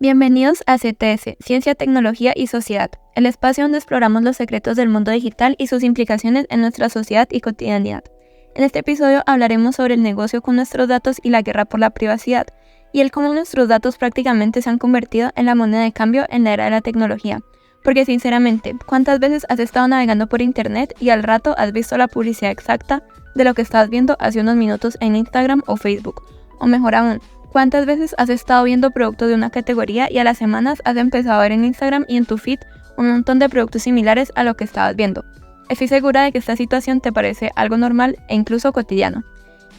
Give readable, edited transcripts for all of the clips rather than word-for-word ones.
Bienvenidos a CTS, Ciencia, Tecnología y Sociedad, el espacio donde exploramos los secretos del mundo digital y sus implicaciones en nuestra sociedad y cotidianidad. En este episodio hablaremos sobre el negocio con nuestros datos y la guerra por la privacidad, y el cómo nuestros datos prácticamente se han convertido en la moneda de cambio en la era de la tecnología. Porque sinceramente, ¿cuántas veces has estado navegando por internet y al rato has visto la publicidad exacta de lo que estabas viendo hace unos minutos en Instagram o Facebook? O mejor aún, ¿cuántas veces has estado viendo productos de una categoría y a las semanas has empezado a ver en Instagram y en tu feed un montón de productos similares a lo que estabas viendo? Estoy segura de que esta situación te parece algo normal e incluso cotidiano.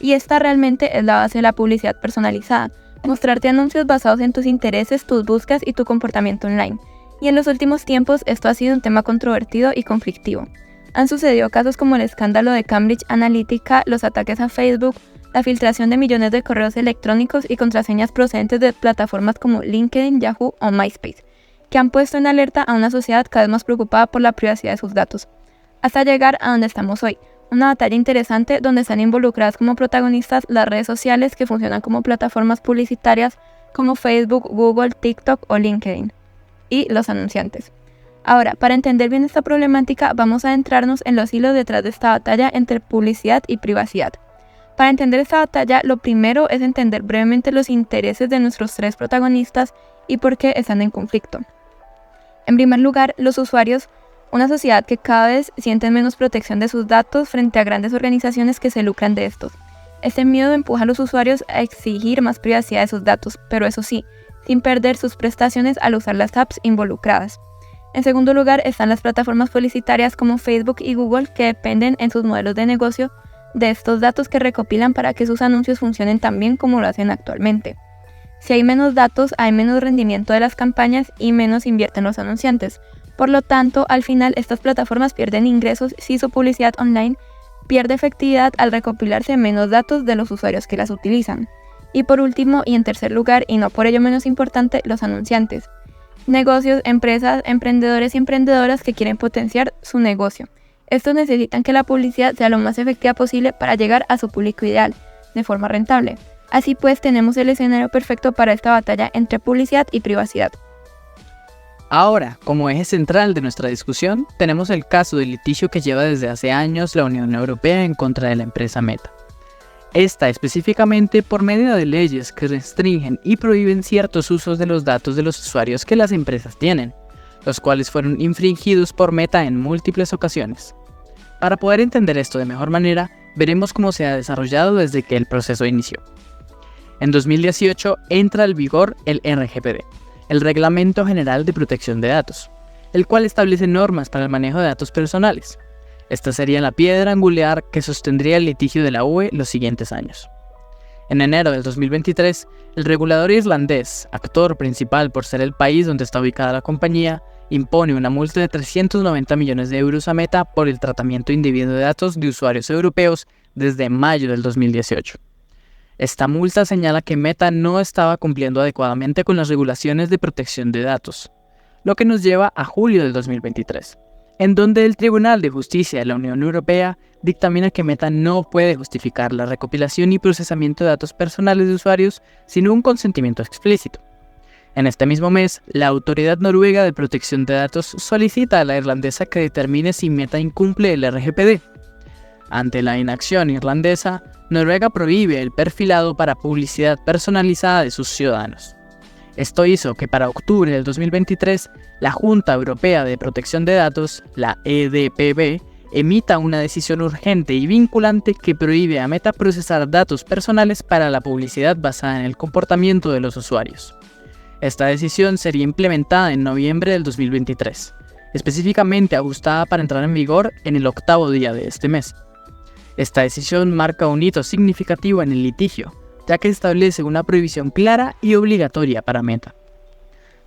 Y esta realmente es la base de la publicidad personalizada, mostrarte anuncios basados en tus intereses, tus búsquedas y tu comportamiento online. Y en los últimos tiempos esto ha sido un tema controvertido y conflictivo. Han sucedido casos como el escándalo de Cambridge Analytica, los ataques a Facebook, la filtración de millones de correos electrónicos y contraseñas procedentes de plataformas como LinkedIn, Yahoo o MySpace, que han puesto en alerta a una sociedad cada vez más preocupada por la privacidad de sus datos, hasta llegar a donde estamos hoy, una batalla interesante donde están involucradas como protagonistas las redes sociales que funcionan como plataformas publicitarias como Facebook, Google, TikTok o LinkedIn, y los anunciantes. Ahora, para entender bien esta problemática, vamos a adentrarnos en los hilos detrás de esta batalla entre publicidad y privacidad. Para entender esta batalla, lo primero es entender brevemente los intereses de nuestros tres protagonistas y por qué están en conflicto. En primer lugar, los usuarios, una sociedad que cada vez siente menos protección de sus datos frente a grandes organizaciones que se lucran de estos. Este miedo empuja a los usuarios a exigir más privacidad de sus datos, pero eso sí, sin perder sus prestaciones al usar las apps involucradas. En segundo lugar están las plataformas publicitarias como Facebook y Google que dependen en sus modelos de negocio de estos datos que recopilan para que sus anuncios funcionen tan bien como lo hacen actualmente. Si hay menos datos, hay menos rendimiento de las campañas y menos invierten los anunciantes. Por lo tanto, al final estas plataformas pierden ingresos si su publicidad online pierde efectividad al recopilarse menos datos de los usuarios que las utilizan. Y por último, y en tercer lugar, y no por ello menos importante, los anunciantes. Negocios, empresas, emprendedores y emprendedoras que quieren potenciar su negocio. Estos necesitan que la publicidad sea lo más efectiva posible para llegar a su público ideal, de forma rentable. Así pues, tenemos el escenario perfecto para esta batalla entre publicidad y privacidad. Ahora, como eje central de nuestra discusión, tenemos el caso del litigio que lleva desde hace años la Unión Europea en contra de la empresa Meta. Esta específicamente por medio de leyes que restringen y prohíben ciertos usos de los datos de los usuarios que las empresas tienen, los cuales fueron infringidos por Meta en múltiples ocasiones. Para poder entender esto de mejor manera, veremos cómo se ha desarrollado desde que el proceso inició. En 2018 entra en vigor el RGPD, el Reglamento General de Protección de Datos, el cual establece normas para el manejo de datos personales. Esta sería la piedra angular que sostendría el litigio de la UE los siguientes años. En enero del 2023, el regulador irlandés, actor principal por ser el país donde está ubicada la compañía, impone una multa de 390 millones de euros a Meta por el tratamiento indebido de datos de usuarios europeos desde mayo del 2018. Esta multa señala que Meta no estaba cumpliendo adecuadamente con las regulaciones de protección de datos, lo que nos lleva a julio del 2023. En donde el Tribunal de Justicia de la Unión Europea dictamina que Meta no puede justificar la recopilación y procesamiento de datos personales de usuarios sin un consentimiento explícito. En este mismo mes, la Autoridad Noruega de Protección de Datos solicita a la irlandesa que determine si Meta incumple el RGPD. Ante la inacción irlandesa, Noruega prohíbe el perfilado para publicidad personalizada de sus ciudadanos. Esto hizo que para octubre del 2023, la Junta Europea de Protección de Datos, la EDPB, emita una decisión urgente y vinculante que prohíbe a Meta procesar datos personales para la publicidad basada en el comportamiento de los usuarios. Esta decisión sería implementada en noviembre del 2023, específicamente ajustada para entrar en vigor en el 8º día de este mes. Esta decisión marca un hito significativo en el litigio, ya que establece una prohibición clara y obligatoria para Meta.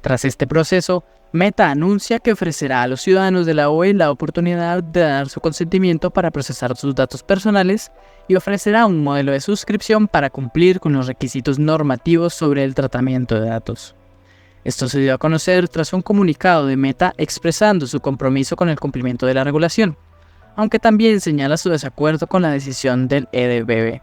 Tras este proceso, Meta anuncia que ofrecerá a los ciudadanos de la UE la oportunidad de dar su consentimiento para procesar sus datos personales y ofrecerá un modelo de suscripción para cumplir con los requisitos normativos sobre el tratamiento de datos. Esto se dio a conocer tras un comunicado de Meta expresando su compromiso con el cumplimiento de la regulación, aunque también señala su desacuerdo con la decisión del EDPB.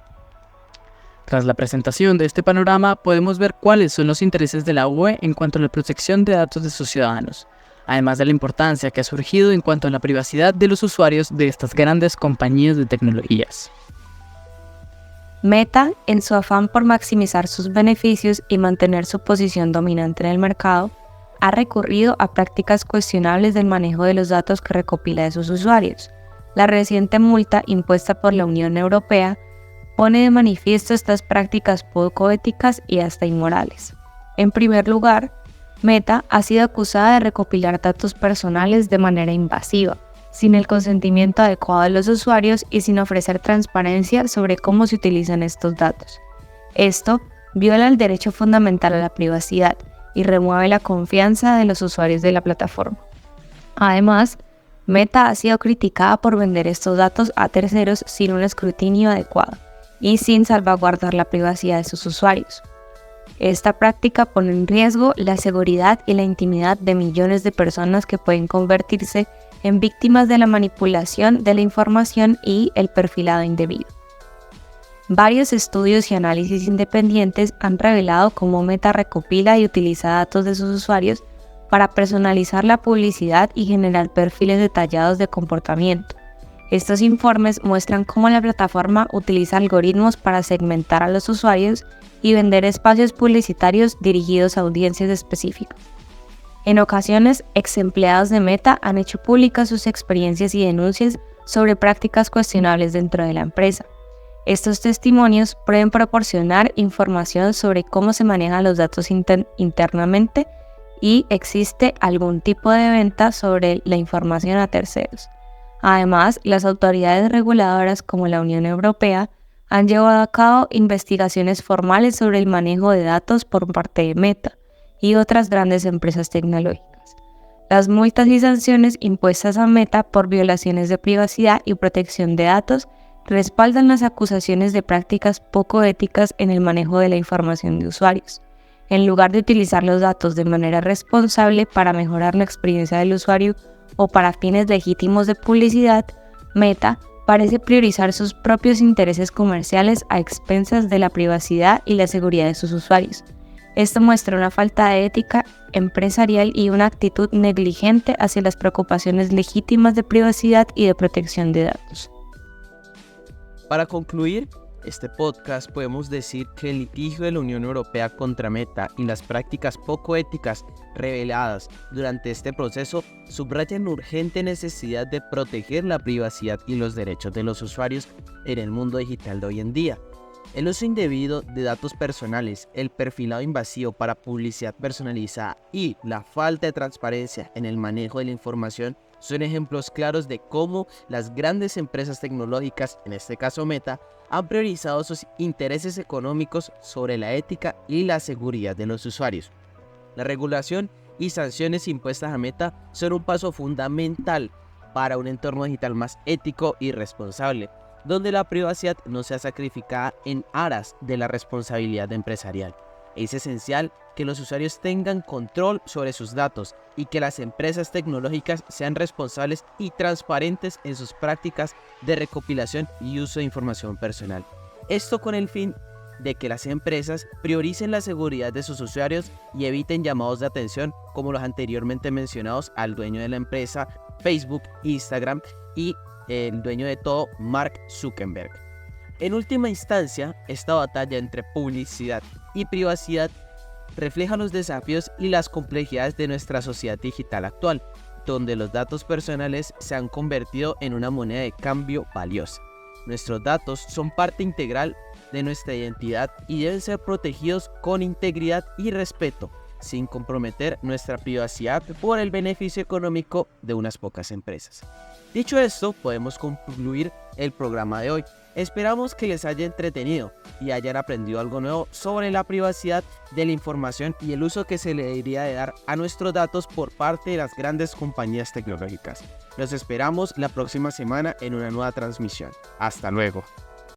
Tras la presentación de este panorama, podemos ver cuáles son los intereses de la UE en cuanto a la protección de datos de sus ciudadanos, además de la importancia que ha surgido en cuanto a la privacidad de los usuarios de estas grandes compañías de tecnologías. Meta, en su afán por maximizar sus beneficios y mantener su posición dominante en el mercado, ha recurrido a prácticas cuestionables del manejo de los datos que recopila de sus usuarios. La reciente multa impuesta por la Unión Europea pone de manifiesto estas prácticas poco éticas y hasta inmorales. En primer lugar, Meta ha sido acusada de recopilar datos personales de manera invasiva, sin el consentimiento adecuado de los usuarios y sin ofrecer transparencia sobre cómo se utilizan estos datos. Esto viola el derecho fundamental a la privacidad y remueve la confianza de los usuarios de la plataforma. Además, Meta ha sido criticada por vender estos datos a terceros sin un escrutinio adecuado y sin salvaguardar la privacidad de sus usuarios. Esta práctica pone en riesgo la seguridad y la intimidad de millones de personas que pueden convertirse en víctimas de la manipulación de la información y el perfilado indebido. Varios estudios y análisis independientes han revelado cómo Meta recopila y utiliza datos de sus usuarios para personalizar la publicidad y generar perfiles detallados de comportamiento. Estos informes muestran cómo la plataforma utiliza algoritmos para segmentar a los usuarios y vender espacios publicitarios dirigidos a audiencias específicas. En ocasiones, ex empleados de Meta han hecho públicas sus experiencias y denuncias sobre prácticas cuestionables dentro de la empresa. Estos testimonios pueden proporcionar información sobre cómo se manejan los datos internamente y existe algún tipo de venta sobre la información a terceros. Además, las autoridades reguladoras como la Unión Europea han llevado a cabo investigaciones formales sobre el manejo de datos por parte de Meta y otras grandes empresas tecnológicas. Las multas y sanciones impuestas a Meta por violaciones de privacidad y protección de datos respaldan las acusaciones de prácticas poco éticas en el manejo de la información de usuarios. En lugar de utilizar los datos de manera responsable para mejorar la experiencia del usuario o para fines legítimos de publicidad, Meta parece priorizar sus propios intereses comerciales a expensas de la privacidad y la seguridad de sus usuarios. Esto muestra una falta de ética empresarial y una actitud negligente hacia las preocupaciones legítimas de privacidad y de protección de datos. Para concluir este podcast, podemos decir que el litigio de la Unión Europea contra Meta y las prácticas poco éticas reveladas durante este proceso subrayan la urgente necesidad de proteger la privacidad y los derechos de los usuarios en el mundo digital de hoy en día. El uso indebido de datos personales, el perfilado invasivo para publicidad personalizada y la falta de transparencia en el manejo de la información son ejemplos claros de cómo las grandes empresas tecnológicas, en este caso Meta, han priorizado sus intereses económicos sobre la ética y la seguridad de los usuarios. La regulación y sanciones impuestas a Meta son un paso fundamental para un entorno digital más ético y responsable, donde la privacidad no sea sacrificada en aras de la responsabilidad empresarial. Es esencial que los usuarios tengan control sobre sus datos y que las empresas tecnológicas sean responsables y transparentes en sus prácticas de recopilación y uso de información personal. Esto con el fin de que las empresas prioricen la seguridad de sus usuarios y eviten llamados de atención como los anteriormente mencionados al dueño de la empresa, Facebook, Instagram y el dueño de todo, Mark Zuckerberg. En última instancia, esta batalla entre publicidad y privacidad refleja los desafíos y las complejidades de nuestra sociedad digital actual, donde los datos personales se han convertido en una moneda de cambio valiosa. Nuestros datos son parte integral de nuestra identidad y deben ser protegidos con integridad y respeto, sin comprometer nuestra privacidad por el beneficio económico de unas pocas empresas. Dicho esto, podemos concluir el programa de hoy. Esperamos que les haya entretenido y hayan aprendido algo nuevo sobre la privacidad de la información y el uso que se le debería de dar a nuestros datos por parte de las grandes compañías tecnológicas. Los esperamos la próxima semana en una nueva transmisión. Hasta luego.